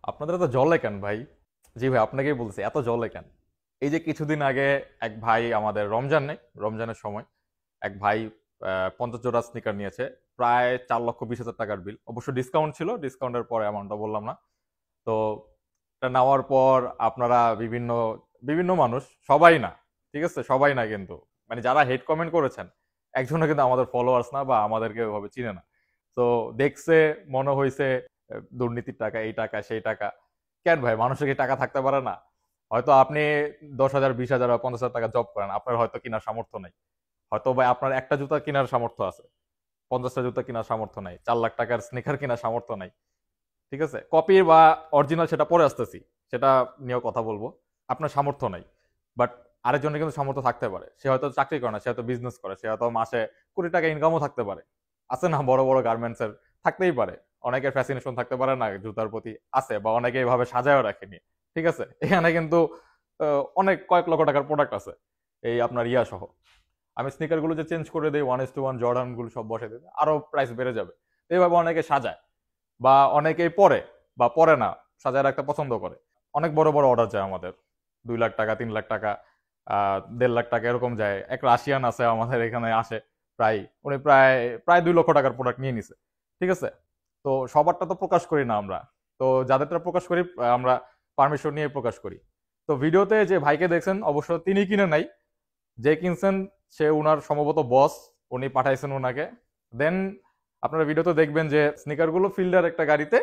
আপনাদের এত জলে কেন ভাই? জি ভাই, আপনাকেই বলছি এত জলে কেন? এই যে কিছুদিন আগে এক ভাই আমাদের রমজানের সময় এক ভাই 50 জোড়া স্নিকার নিয়েছে, প্রায় 4,20,000 টাকার বিল। অবশ্য ডিসকাউন্ট ছিল, ডিসকাউন্টের পরে অ্যামাউন্টটা বললাম না। তো এটা নেওয়ার পর আপনারা বিভিন্ন বিভিন্ন মানুষ, সবাই না, ঠিক আছে, সবাই না কিন্তু, মানে যারা হেড কমেন্ট করেছেন একজনও কিন্তু আমাদের ফলোয়ার্স না বা আমাদেরকে ওইভাবে চিনে না। তো দেখছে, মনে হয়েছে দুর্নীতির টাকা, এই টাকা সেই টাকা। কেন ভাই, মানুষের কি টাকা থাকতে পারে না? হয়তো আপনি 10,000, 20,000 বা 50,000 টাকা জব করেন, আপনার হয়তো কেনার সামর্থ্য নাই। হয়তো ভাই আপনার একটা জুতা কেনার সামর্থ্য আছে, 50টা জুতা কেনার সামর্থ্য নাই, 4 লাখ টাকার স্নিকার কেনার সামর্থ্য নাই। ঠিক আছে, কপি বা অরিজিনাল সেটা পরে আসতেছি, সেটা নিয়েও কথা বলবো। আপনার সামর্থ্য নাই, বাট আরেকজনের কিন্তু সামর্থ্য থাকতে পারে। সে হয়তো চাকরি করে না, সে হয়তো বিজনেস করে, সে হয়তো মাসে কোটি টাকা ইনকামও থাকতে পারে। আছে না, বড় বড় গার্মেন্টস এর থাকতেই পারে। অনেকের ফ্যাসিনেশন থাকতে পারে না জুতার প্রতি, আছে, বা অনেকে এইভাবে সাজায়ও রাখেনি। ঠিক আছে, এখানে কিন্তু অনেক কয়েক লক্ষ টাকার প্রোডাক্ট আছে, এই আপনার ইয়া সহ। আমি স্নিকার গুলো যে চেঞ্জ করে দিই, 1:1 জর্ডান গুলো সব বসে দিই, আরো প্রাইস বেড়ে যাবে। এইভাবে অনেকে সাজায়, বা অনেকেই পরে বা পরে না, সাজায় রাখতে পছন্দ করে। অনেক বড় বড় অর্ডার যায় আমাদের, 2 লাখ টাকা, 3 লাখ টাকা, 1.5 লাখ টাকা এরকম যায়। এক রাশিয়ান আছে আমাদের এখানে আসে, প্রায় উনি প্রায় প্রায় 2 লক্ষ টাকার প্রোডাক্ট নিয়ে নিছে। ঠিক আছে, তো সবারটা তো প্রকাশ করি না আমরা। তো যাদেরটা প্রকাশ করি আমরা পারমিশন নিয়ে প্রকাশ করি। তো ভিডিওতে যে ভাইকে দেখছেন, অবশ্য তিনি কিনে নাই, যে কিনছেন সে উনার সম্ভবত বস, উনি পাঠাইছেন ওনাকে। দেন আপনারা ভিডিওতে দেখবেন যে স্নিকার গুলো ফিল্ডার একটা গাড়িতে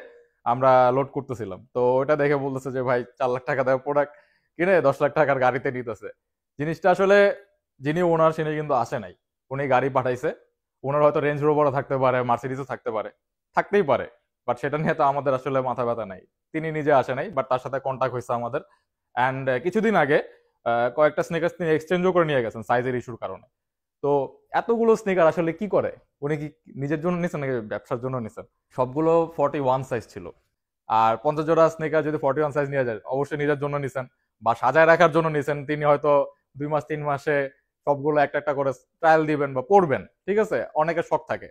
আমরা লোড করতেছিলাম, তো ওটা দেখে বলতেছে যে ভাই 4 লাখ টাকা দেওয়া প্রোডাক্ট কিনে 10 লাখ টাকার গাড়িতে নিতেছে। জিনিসটা আসলে, যিনি ওনার তিনি কিন্তু আসে নাই, উনি গাড়ি পাঠাইছে। ওনার হয়তো রেঞ্জ রোভারও থাকতে পারে, মার্সিডিজও থাকতে পারে, থাকতেই পারে, বাট সেটা নিয়ে তো আমাদের আসলে মাথা ব্যথা নাই। তিনি নিজে আসে নাই, বাট তার সাথে কন্ট্যাক্ট হয়েছে আমাদের। অ্যান্ড কিছুদিন আগে কয়েকটা স্নিকার্স তিনি এক্সচেঞ্জও করে নিয়ে গেছেন সাইজের ইস্যুর কারণে। তো এতগুলো স্নিকার আসলে কি করে? উনি কি নিজের জন্য নিছেন নাকি ব্যবসার জন্য নিছেন? সবগুলো 41 সাইজ ছিল। আর 50 জোড়া স্নিকার যদি 41 সাইজ নিয়ে যায়, অবশ্যই নিজের জন্য নিছেন বা সাজায় রাখার জন্য নিছেন। তিনি হয়তো 2 মাস 3 মাসে সবগুলো একটা একটা করে ট্রায়াল দিবেন বা পরবেন। ঠিক আছে, অনেকের শখ থাকে।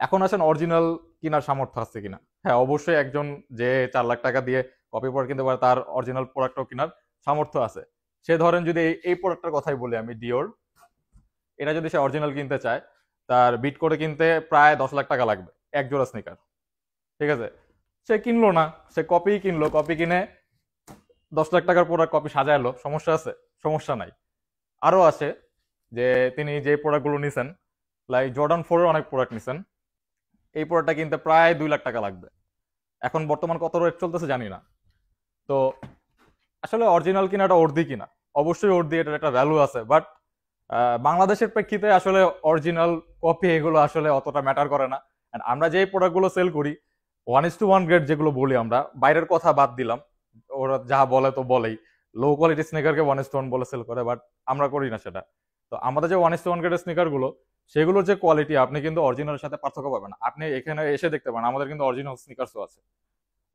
এখন আসেন অরিজিনাল কেনার সামর্থ্য আছে কিনা। হ্যাঁ, অবশ্যই একজন যে 4 লাখ টাকা দিয়ে কপি প্রোডাক্ট কিনতে পারে, তার অরিজিনাল প্রোডাক্টও কেনার সামর্থ্য আছে। সে ধরেন যদি এই প্রোডাক্টটার কথাই বলি আমি, ডিওর, এটা যদি সে অরিজিনাল কিনতে চায়, তার বিট করে কিনতে প্রায় 10 লাখ টাকা লাগবে, এক জোড়া স্নিকার। ঠিক আছে, সে কিনলো না, সে কপি কিনলো, কপি কিনে 10 লাখ টাকার প্রোডাক্ট কপি সাজাইলো, সমস্যা আছে? সমস্যা নাই। আরো আছে যে তিনি যে প্রোডাক্টগুলো নিছেন, লাইক জর্ডান 4 এর অনেক প্রোডাক্ট নিছেন, এই প্রোডাক্টটা কিনতে প্রায় 2 লাখ টাকা লাগবে। এখন বর্তমান কত রেট চলতেছে জানি না। তো আসলে অরিজিনাল কিনাটা অর্ধি কিনা, অবশ্যই অর্ধি, এটার একটা ভ্যালু আছে, বাট বাংলাদেশের প্রেক্ষিতে আসলে অরিজিনাল কপি এগুলো আসলে অতটা ম্যাটার করে না। And আমরা যে প্রোডাক্টগুলো সেল করি, 1:1 গ্রেড যেগুলো বলি আমরা, বাইরের কথা বাদ দিলাম, ওরা যা বলে তো বলেই, লো কোয়ালিটি স্নিকারকে 1:1 বলে সেল করে, বাট আমরা করি না সেটা। তো আমাদের যে 1:1 গ্রেডের স্নিকার গুলো, সেগুলোর যে কোয়ালিটি, আপনি কিন্তু অরিজিনালের সাথে পার্থক্য পাবেন না। আপনি এখানে এসে দেখতে পারেন, আমাদের কিন্তু অরিজিনাল স্নিকার্সও আছে।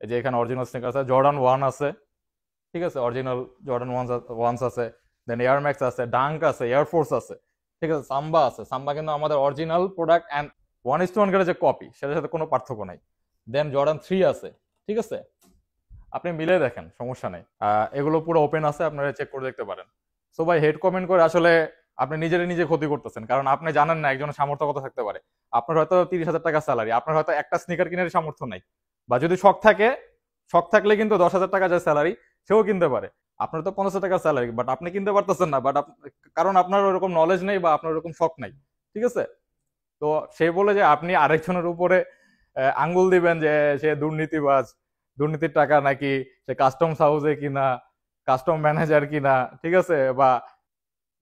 এই যে এখানে অরিজিনাল স্নিকার্স আছে, জর্ডান 1 আছে, ঠিক আছে, অরিজিনাল জর্ডান 1 আছে, দেন এয়ার ম্যাক্স আছে, ডাঙ্ক আছে, এয়ারফোর্স আছে, ঠিক আছে, সাম্বা আছে। সাম্বা কিন্তু আমাদের অরিজিনাল প্রোডাক্ট, অ্যান্ড 1:1 গ্রেডের যে কপি, সেটার সাথে কোনো পার্থক্য নাই। দেন জর্ডান 3 আছে, ঠিক আছে, আপনি মিলে দেখেন, সমস্যা নেই। এগুলো পুরো ওপেন আছে, আপনারা চেক করে দেখতে পারেন। সো ভাই, হেড কমেন্ট করে আসলে আপনি নিজেরই নিজে ক্ষতি করতেছেন, কারণ আপনি জানেন না একজনের সামর্থ্য কত থাকতে পারে। আপনার হয়তো 30,000 টাকা স্যালারি, আপনার হয়তো একটা স্নিকার কেনার সামর্থ্য নাই, বা যদি শখ থাকে, শখ থাকলে কিন্তু 10,000 টাকা যে স্যালারি, সেও কিনতে পারে। আপনার তো 50,000 টাকার স্যালারি, বাট আপনি কিনতে পারতেছেন না, বাট কারণ আপনার ওরকম নলেজ নেই বা আপনার ওরকম শখ নাই। ঠিক আছে, তো সে বলে যে আপনি আরেকজনের উপরে আঙ্গুল দিবেন যে সে দুর্নীতিবাজ, দুর্নীতির টাকা নাকি সে কাস্টমস হাউসে কিনা, কাস্টম ম্যানেজার কিনা, ঠিক আছে, বা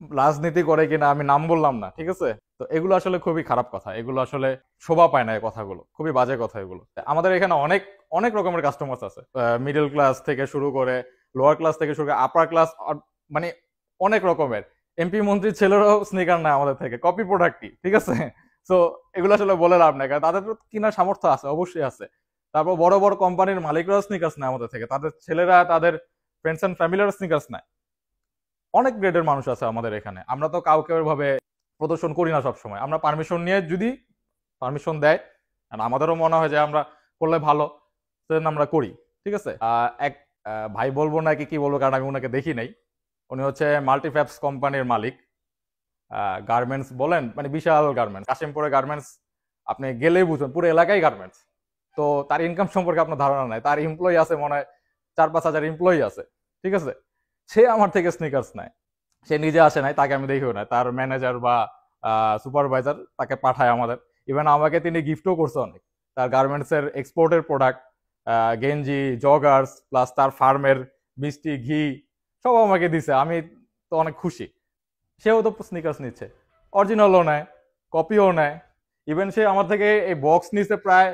রাজনীতি করে কিনা, আমি নাম বললাম না, ঠিক আছে। তো এগুলো আসলে খুবই খারাপ কথা, এগুলো আসলে শোভা পায় না, এই কথাগুলো খুবই বাজে কথা এগুলো। আমাদের এখানে অনেক অনেক রকমের কাস্টমার আছে, মিডল ক্লাস থেকে শুরু করে, লোয়ার ক্লাস থেকে শুরু করে, আপার ক্লাস, মানে অনেক রকমের। এমপি মন্ত্রীর ছেলেরাও স্নিকার নেয় আমাদের থেকে, কপি প্রোডাক্টই, ঠিক আছে। তো এগুলো আসলে বলে লাভ নাই, কারণ তাদের তো কেনার সামর্থ্য আছে, অবশ্যই আছে। তারপর বড় বড় কোম্পানির মালিকরাও স্নিকার্স নেয় আমাদের থেকে, তাদের ছেলেরা, তাদের ফ্রেন্ডস এন্ড ফ্যামিলিরা স্নিকার্স নেয়। অনেক গ্রেডের মানুষ আছে আমাদের এখানে, আমরা তো কাউকে ভাবে প্রদর্শন করি না। সব সময় আমরা পারমিশন নিয়ে, যদি পারমিশন দেয় আর আমাদেরও মনে হয় যে আমরা করলে ভালো, সেদিন আমরা করি। ঠিক আছে। এক ভাই বলবো নাকি কি বলবো, কারণ আমি ওনাকে দেখি নাই। উনি হচ্ছে মাল্টিফ্যাপস কোম্পানির মালিক। গার্মেন্টস বলেন, মানে বিশাল গার্মেন্টস, কাশিমপুরে গার্মেন্টস আপনি গেলেই বুঝবেন, পুরো এলাকায় গার্মেন্টস। তো তার ইনকাম সম্পর্কে আপনার ধারণা নাই। তার এমপ্লয়ি আছে মনে হয় 4-5 হাজার এমপ্লয়ি আছে, ঠিক আছে। সে আমার থেকে স্নিকার্স নেয়। সে নিজে আসে নাই, তাকে আমি দেখিও না, তার ম্যানেজার বা সুপারভাইজার তাকে পাঠায় আমাদের। ইভেন আমাকে তিনি গিফটও করছে অনেক, তার গার্মেন্টস এর এক্সপোর্টের প্রোডাক্ট, গেঞ্জি, জগার্স, প্লাস তার ফার্মের মিষ্টি, ঘি সব আমাকে দিছে। আমি তো অনেক খুশি। সেও তো স্নিকার্স নিচ্ছে, অরিজিনালও নেয়, কপিও নেয়। ইভেন সে আমার থেকে এই বক্স নিচ্ছে প্রায়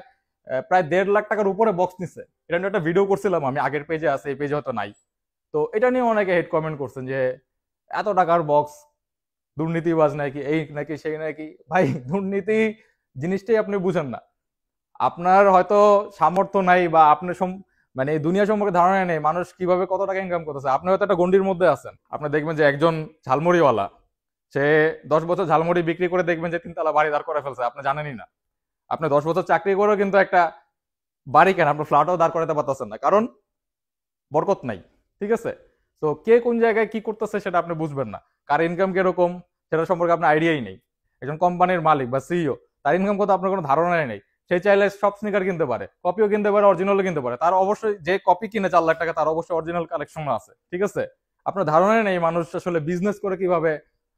প্রায় 1.5 লাখ টাকার উপরে বক্স নিচ্ছে। এটা নিয়ে একটা ভিডিও করছিলাম আমি, আগের পেজে আছে, এই পেজে হয়তো নাই। তো এটা নিয়ে অনেকে হেড কমেন্ট করছেন যে এত টাকার বক্স, দুর্নীতিবাজ নাকি, এই নাকি সেই নাকি। ভাই, দুর্নীতি জিনিসটাই আপনি বুঝেন না। আপনার হয়তো সামর্থ্য নাই, বা আপনার মানে এই দুনিয়া সম্পর্কে ধারণা নেই মানুষ কিভাবে কত টাকা ইনকাম করতেছে। আপনি হয়তো একটা গন্ডির মধ্যে আছেন। আপনি দেখবেন যে একজন ঝালমুড়িওয়ালা, সে 10 বছর ঝালমুড়ি বিক্রি করে দেখবেন যে 3 তলা বাড়ি দাঁড় করে ফেলছে, আপনি জানেনই না। আপনি 10 বছর চাকরি করেও কিন্তু একটা বাড়ি কেন, আপনার ফ্ল্যাটও দাঁড় করাতে পারতেছেন না, কারণ বরকত নাই। ঠিক আছে। তো কে কোন জায়গায় কি করতেছে সেটা আপনি বুঝবেন না, কার ইনকাম কিরকম সেটা সম্পর্কে আপনার আইডিয়াই নেই। একজন কোম্পানির মালিক বা সিইও, তার ইনকাম কত আপনার কোনো ধারণাই নেই। সে চাইলে সব স্নিকার কিনতে পারে, কপিও কিনতে পারে, অরিজিনালও কিনতে পারে। তার অবশ্যই, যে কপি কিনে 4 লাখ টাকা, তার অবশ্যই অরিজিনাল কালেকশন আছে। ঠিক আছে। আপনার ধারণাই নেই মানুষ আসলে বিজনেস করে কিভাবে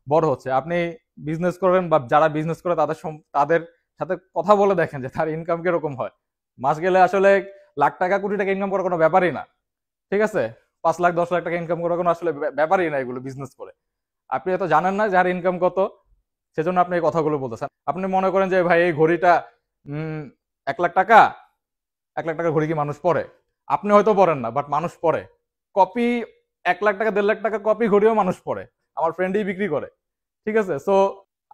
বড় হচ্ছে। আপনি বিজনেস করবেন, বা যারা বিজনেস করে তাদের তাদের সাথে কথা বলে দেখেন যে তার ইনকাম কিরকম হয়। মাস গেলে আসলে লাখ টাকা, কোটি টাকা ইনকাম করার কোনো ব্যাপারই না। ঠিক আছে। 5 লাখ 10 লাখ টাকা ইনকাম করার কোনো আসলে ব্যাপারই না এগুলো বিজনেস করে। আপনি এত জানেন না যার ইনকাম কত, সেজন্য আপনি এই কথাগুলো বলতেছেন। আপনি মনে করেন যে ভাই এই ঘড়িটা 1 লাখ টাকা, 1 লাখ টাকার ঘড়ি কি মানুষ পরে? আপনি হয়তো পড়েন না, বাট মানুষ পরে। কপি 1 লাখ টাকা, 1.5 লাখ টাকা কপি ঘড়িও মানুষ পরে, আমার ফ্রেন্ডই বিক্রি করে। ঠিক আছে। সো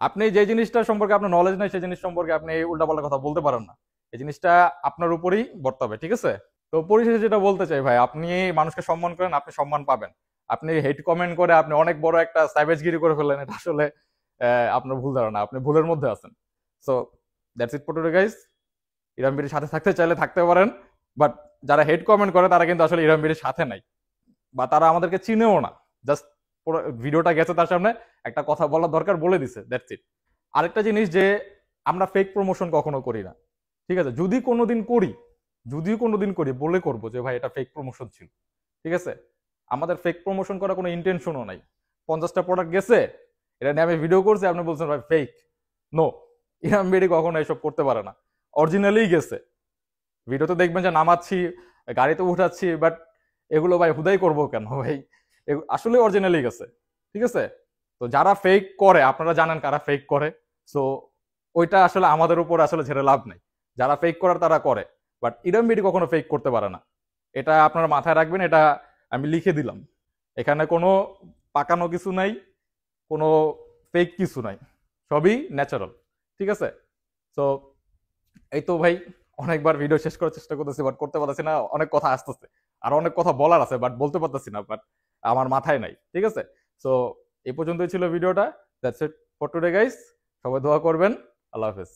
আপনি যে জিনিসটা সম্পর্কে আপনার নলেজ নাই, সেই জিনিস সম্পর্কে আপনি উল্টাপাল্টা কথা বলতে পারেন না। এই জিনিসটা আপনার উপরেই বর্তাবে। ঠিক আছে। তো পরিশেষে যেটা বলতে চাই ভাই, আপনি মানুষকে সম্মান করেন, আপনি সম্মান পাবেন। আপনি হেট কমেন্ট করে আপনি অনেক বড় একটা স্যাভেজগিরি করে ফেললেন, এটা আসলে আপনার ভুল ধারণা, আপনি ভুলের মধ্যে আছেন। So that's it for today guys. ইরাম বিরির সাথে থাকতে চাইলে থাকতে পারেন, বাট যারা হেড কমেন্ট করে তারা কিন্তু আসলে ইরাম বিরির সাথে নাই, বা তারা আমাদেরকে চিনেও না। জাস্ট পুরো ভিডিওটা গেছে তার সামনে, একটা কথা বলার দরকার বলে দিছে, দ্যাটস ইট। আরেকটা জিনিস যে আমরা ফেক প্রমোশন কখনো করি না। ঠিক আছে। যদি কোনোদিন করি, যদিও কোনোদিন করি, বলে করবো যে ভাই এটা ফেক প্রমোশন ছিল। ঠিক আছে। আমাদের ফেক প্রমোশন করার কোনো ইন্টেনশনও নাই। 50টা প্রোডাক্ট গেছে, এটা নিয়ে আমি ভিডিও করছি, আপনি বলছেন ভাই ফেক। নো, ইরাম বেরি কখনো এসব করতে পারে না। অরিজিনালি গেছে। ভিডিওতে দেখবেন যে নামাচ্ছি, গাড়িতে উঠাচ্ছি, বাট এগুলো ভাই হুদাই করবো কেন ভাই, আসলে অরিজিনালি গেছে। ঠিক আছে। তো যারা ফেক করে, আপনারা জানেন কারা ফেক করে। সো ওইটা আসলে আমাদের উপর আসলে ছেড়ে লাভ নাই। যারা ফেক করার তারা করে, বাট ইরাম বেরি কখনো ফেক করতে পারে না। এটা আপনারা মাথায় রাখবেন, এটা আমি লিখে দিলাম। এখানে কোনো পাকানো কিছু নাই, কোনো ফেক কিছু নাই, সবই ন্যাচারাল। ঠিক আছে। তো এই তো ভাই, অনেকবার ভিডিও শেষ করার চেষ্টা করতেছি, বাট করতে পারতেছি না। অনেক কথা আসতেছে, আর অনেক কথা বলার আছে, বাট বলতে পারতেছি না, বাট আমার মাথায় নাই। ঠিক আছে। সো এই পর্যন্তই ছিল ভিডিওটা। That's it for today guys. সবাই দোয়া করবেন। আল্লাহ হাফেজ।